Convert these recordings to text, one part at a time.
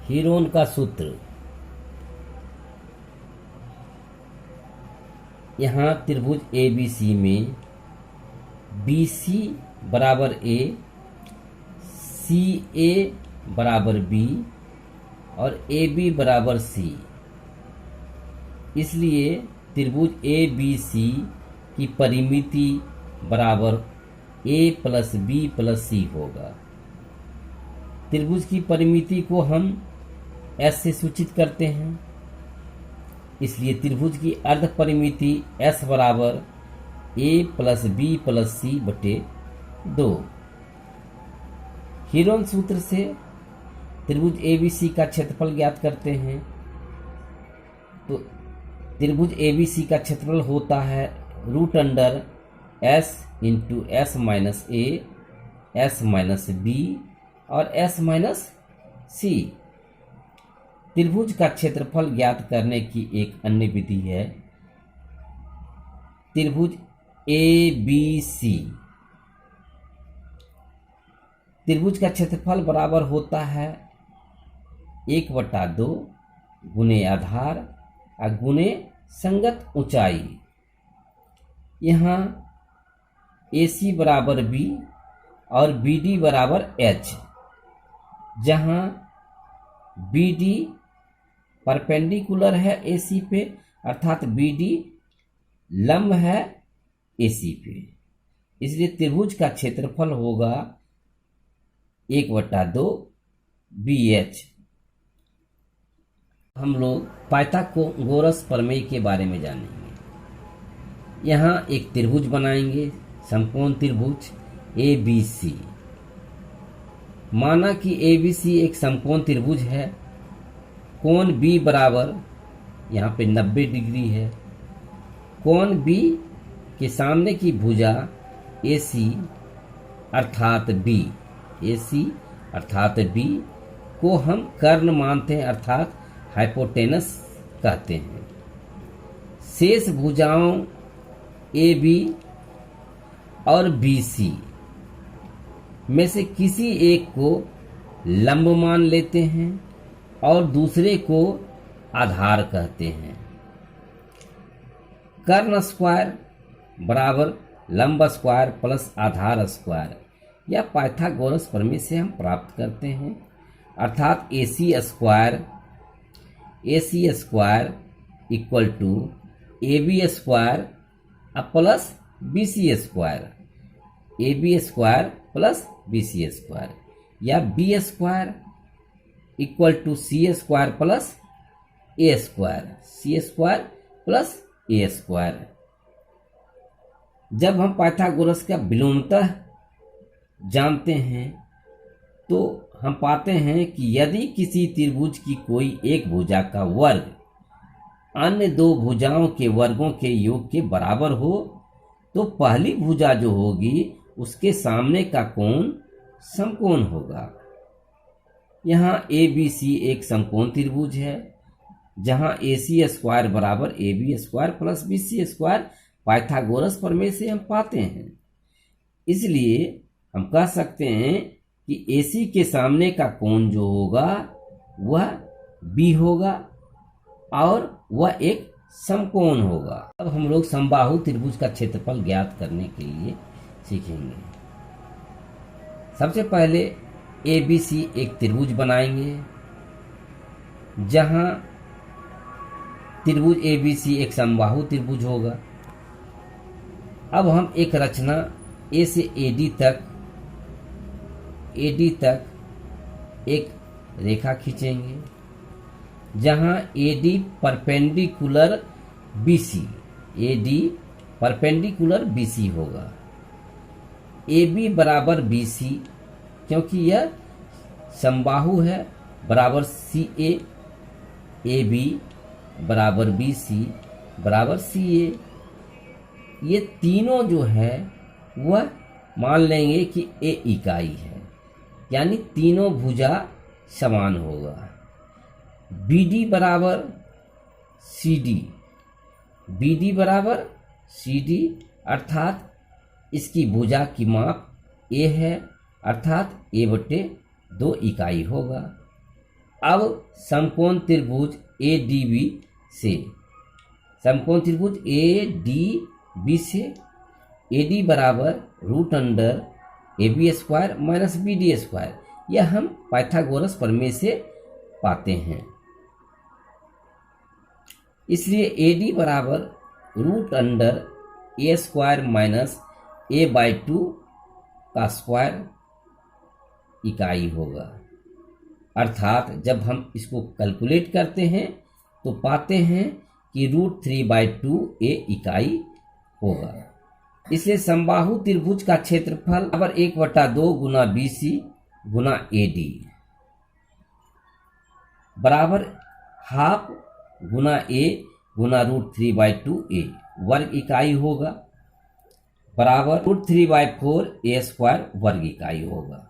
Heron का सूत्र। यहाँ त्रिभुज ए बी सी में बी सी बराबर ए, सी ए बराबर बी और ए बी बराबर सी। इसलिए त्रिभुज ए बी सी की परिमिति बराबर ए प्लस बी प्लस सी होगा। त्रिभुज की परिमिति को हम S से सूचित करते हैं, इसलिए त्रिभुज की अर्ध परिमिति S बराबर a प्लस बी प्लस सी बटे 2। हीरोन सूत्र से त्रिभुज ABC का क्षेत्रफल ज्ञात करते हैं। तो त्रिभुज ABC का क्षेत्रफल होता है root under S into S minus A, S minus B और S माइनस सी। त्रिभुज का क्षेत्रफल ज्ञात करने की एक अन्य विधि है त्रिभुज ABC। त्रिभुज का क्षेत्रफल बराबर होता है 1/2 गुने आधार और गुने संगत ऊंचाई। यहाँ AC बराबर B और BD बराबर H, जहाँ BD परपेंडिकुलर है AC पे अर्थात BD लंब है AC पे, इसलिए त्रिभुज का क्षेत्रफल होगा 1/2 BH। हम लोग पाइथागोरस प्रमेय के बारे में जानेंगे। यहाँ एक त्रिभुज बनाएंगे, समकोण त्रिभुज ABC। माना कि ABC एक समकोण त्रिभुज है। कोण B बराबर यहाँ पे 90 डिग्री है। कोण B के सामने की भुजा AC अर्थात B को हम कर्ण मानते हैं अर्थात हाइपोटेनस कहते हैं। शेष भुजाओं AB और BC में से किसी एक को लंब मान लेते हैं और दूसरे को आधार कहते हैं। कर्ण स्क्वायर बराबर लंब स्क्वायर प्लस आधार स्क्वायर या पाइथागोरस प्रमेय से हम प्राप्त करते हैं, अर्थात AC square equal to AB square plus BC square, AB square plus BC square, या B square equal to C square plus A square, C square plus A square. जब हम पाइथागोरस का विलोमतः जानते हैं तो हम पाते हैं कि यदि किसी त्रिभुज की कोई एक भुजा का वर्ग अन्य दो भुजाओं के वर्गों के योग के बराबर हो तो पहली भुजा जो होगी उसके सामने का कोण समकोण होगा। यहाँ ABC एक समकोण त्रिभुज है, जहाँ AC स्क्वायर बराबर AB square plus BC square Pythagoras प्रमेय से हम पाते हैं। इसलिए हम कह सकते हैं कि AC के सामने का कोण जो होगा वह B होगा और वह एक समकोण होगा। अब हम लोग समबाहु त्रिभुज का क्षेत्रफल ज्ञात करने के लिए सीखेंगे। सबसे पहले ABC एक त्रिभुज बनाएंगे, जहां त्रिभुज ABC एक समबाहु त्रिभुज होगा। अब हम एक रचना A से AD तक एक रेखा खींचेंगे, जहां AD परपेंडिकुलर BC होगा। AB बराबर BC क्योंकि यह समबाहु है बराबर CA, AB बराबर BC बराबर CA। ये तीनों जो है वह मान लेंगे कि A इकाई है, यानी तीनों भुजा समान होगा। BD बराबर CD अर्थात इसकी भुजा की माप A है, अर्थात A/2 इकाई होगा। अब समकोण त्रिभुज ADB से, समकोण त्रिभुज ADB से AD बराबर √√AB² माइनस BD², यह हम पाइथागोरस प्रमेय से पाते हैं। इसलिए AD बराबर √√A² माइनस A/2 का स्क्वायर इकाई होगा। अर्थात जब हम इसको कैलकुलेट करते हैं तो पाते हैं कि √3/2A इकाई होगा। इसलिए समबाहु त्रिभुज का क्षेत्रफल बराबर 1/2 गुना BC गुना AD बराबर half Guna A Guna √3/2A वर्ग इकाई होगा, बराबर √3/4A² वर्ग इकाई होगा।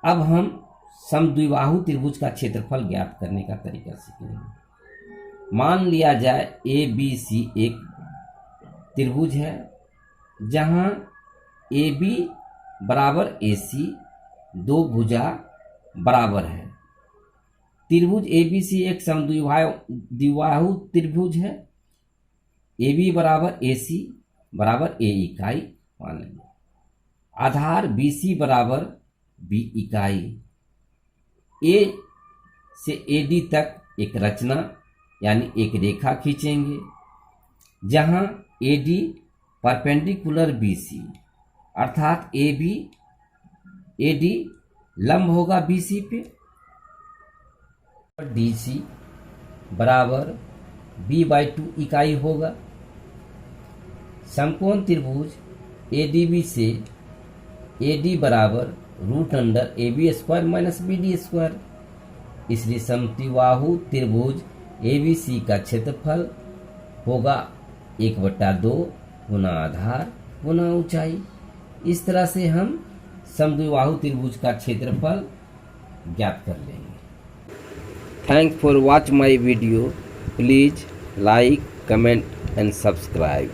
अब हम समद्विबाहु त्रिभुज का क्षेत्रफल ज्ञात करने का तरीका सीखेंगे। मान लिया जाए ABC एक त्रिभुज है जहां AB बराबर AC दो भुजा बराबर है। त्रिभुज ABC एक समद्विबाहु त्रिभुज है। AB बराबर AC बराबर A इकाई मान लेंगे। आधार BC बराबर B इकाई। A से AD तक एक रचना यानी एक रेखा खींचेंगे जहां AD परपेंडिकुलर BC, अर्थात AD लंब होगा BC पे। DC बराबर B/2 इकाई होगा। समकोण त्रिभुज ADB से AD बराबर √√AB² माइनस BD², इसलिए समद्विबाहु त्रिभुज ABC का क्षेत्रफल होगा 1/2 गुना आधार गुना ऊंचाई। इस तरह से हम समद्विबाहु त्रिभुज का क्षेत्रफल ज्ञात कर लेंगे। Thanks for watch my video. Please like, comment and subscribe.